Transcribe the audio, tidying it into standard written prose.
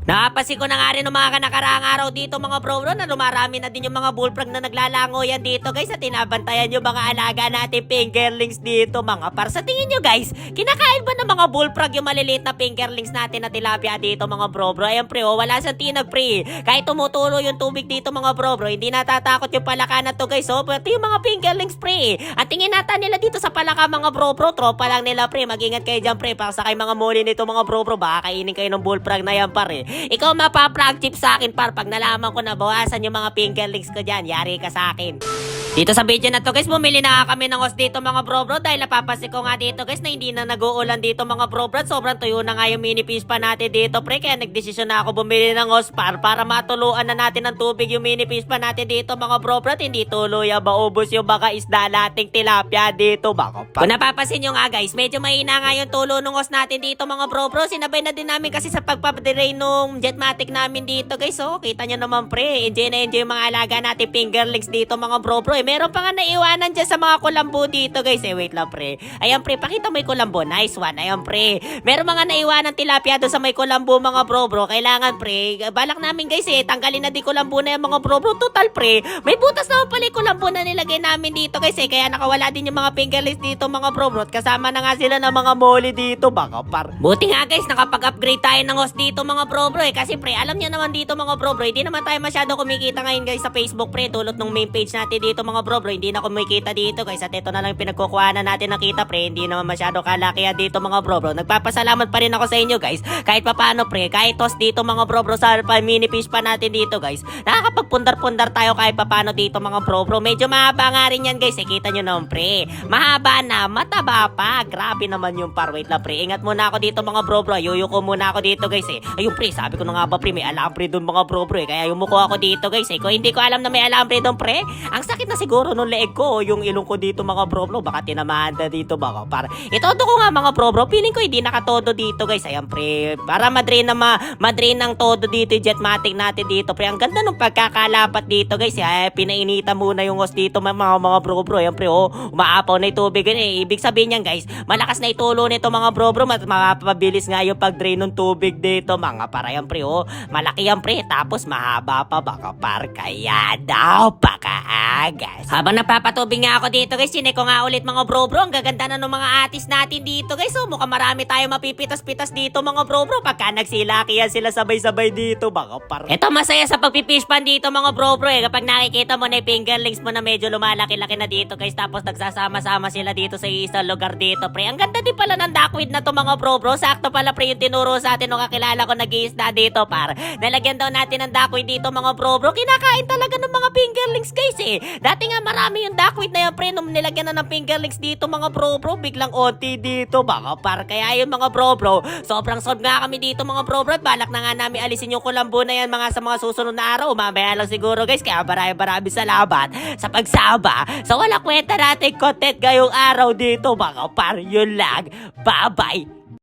Napapansin ko na nga rin ng mga nakaraang araw dito mga bro na lumarami na din yung mga bullfrog na naglalango yan dito guys at tinabantayan yung mga alaga natin fingerlings dito mga par. Sa tingin nyo guys, kinakain ba ng mga bullfrog yung maliliit na fingerlings natin na tilapia dito mga bro? Ayan pre, wala siyang tinag pre. Kahit tumutulo yung tubig dito mga bro, hindi natatakot yung palaka na to guys. Pati yung mga fingerlings pre. At tingin nata nila dito sa palaka mga bro, tropa lang nila pre. Mag-ingat kayo dyan pre, para sa kay mga muli nito mga bro, baka kainin kayo ng bullfrog na yan pare. Ikaw mapa-frag chip sa akin par pag nalaman ko na bawasan yung mga fingerlings ko dyan. Yari ka sa akin. Dito sa video na to guys, bumili na kami ng os dito mga bro dahil napapansin ko nga dito guys na hindi na nag-uulan dito mga bro. Sobrang tuyo na nga yung mini fish pa natin dito pre, kaya nagdesisyon na ako bumili ng os para matuluan na natin ng tubig yung mini fish pa natin dito mga bro. Hindi tuluyan maubos yung baka isda nating tilapia dito baka pa. Kung napapansin nyo nga guys, medyo mahina nga yung tulo ng os natin dito mga bro. Sinabay na din namin kasi sa pagpapadrain nung jetmatic namin dito guys. Kita nyo naman pre, enjoy na enjoy yung mga alaga natin fingerlings dito mga bro. Meron pa nga naiwanan dyan sa mga kulambo dito guys. Wait lang pre. Ayan pre, pakita mo yung kulambo. Nice one. Ayan pre. Meron mga naiwanan tilapia doon sa may kulambo mga bro. Kailangan pre, balak namin guys tanggalin na di kulambo na yung mga bro. Total pre, may butas naman pala yung kulambo na nilagay namin dito guys kaya nakawala din yung mga fingerlings dito mga bro. Kasama na nga sila ng mga moli dito baka par. Buti nga guys, nakapag-upgrade tayo ng host dito mga bro kasi pre, alam niya naman dito mga bro, hindi naman tayo masyado kumikita ngayon guys sa Facebook pre. Tulot ng main page natin dito mga bro, hindi na kumikita dito guys at ito na lang yung pinagkukuhanan natin ng kita pre, hindi naman masyado kalakihan dito mga bro. Nagpapasalamat pa rin ako sa inyo guys kahit papaano pre, kahit tos dito mga bro sa mini fish pa natin dito guys, nakakapagpundar-pundar tayo kahit papaano dito mga bro. Medyo mahaba nga rin yan guys, kita nyo naman pre, mahaba na, mataba pa, grabe naman yung par. Wait lang pre, ingat muna ako dito mga bro, ayuyuko muna ako dito guys ayun pre, sabi ko na nga ba pre, may alambre dun mga bro kaya yumuko ako dito guys kung hindi ko alam na may alambre dun pre, ang sakit na siguro nung leeg ko, yung ilong ko dito mga bro, baka tinamaan na dito baka par. Itodo ko nga mga bro, feeling ko hindi nakatodo dito guys. Ayan pre, para madrain ng todo dito yung jetmatic natin dito pre. Ang ganda nung pagkakalapat dito guys pinainita muna yung hose dito mga bro. Ayan pre, umaapaw na yung tubig ibig sabihin yan guys, malakas na itulo nito mga bro, mapapabilis nga yung pag-drain ng tubig dito mga par. Ayan pre, malaki yan pre, tapos mahaba pa baka par, kaya daw pakaagas. Habang napapatubig nga ako dito guys, ko nga ulit mga bro, ang gaganda na ng mga artist natin dito guys. Mukhang marami tayo mapipitas-pitas dito mga bro, pagka nagsilakihan sila sabay-sabay dito baka par. Ito masaya sa pagpifish pan dito mga bro, kapag nakikita mo na yung fingerlings mo na medyo lumalaki-laki na dito guys, tapos nagsasama-sama sila dito sa isang lugar dito pre. Ang ganda din pala ng duckweed na to mga bro, sakto pala pre yung tinuro sa atin nung kakilala ko nag-iisda dito par. Nalagyan daw natin ng duckweed dito mga bro, kinakain talaga ng mga fingerlings guys Dati nga marami yung duckweed na yan pre, nung nilagyan na ng fingerlings dito mga bro, biglang onti dito baka par. Kaya yung mga bro, sobrang solve nga kami dito mga bro, balak na nga namin alisin yung kulambo na yan sa mga susunod na araw, mamaya lang siguro guys. Kaya marami salamat sa pagsama sa wala kwenta natin content ngayong araw dito baka par. Yun lang, bye bye.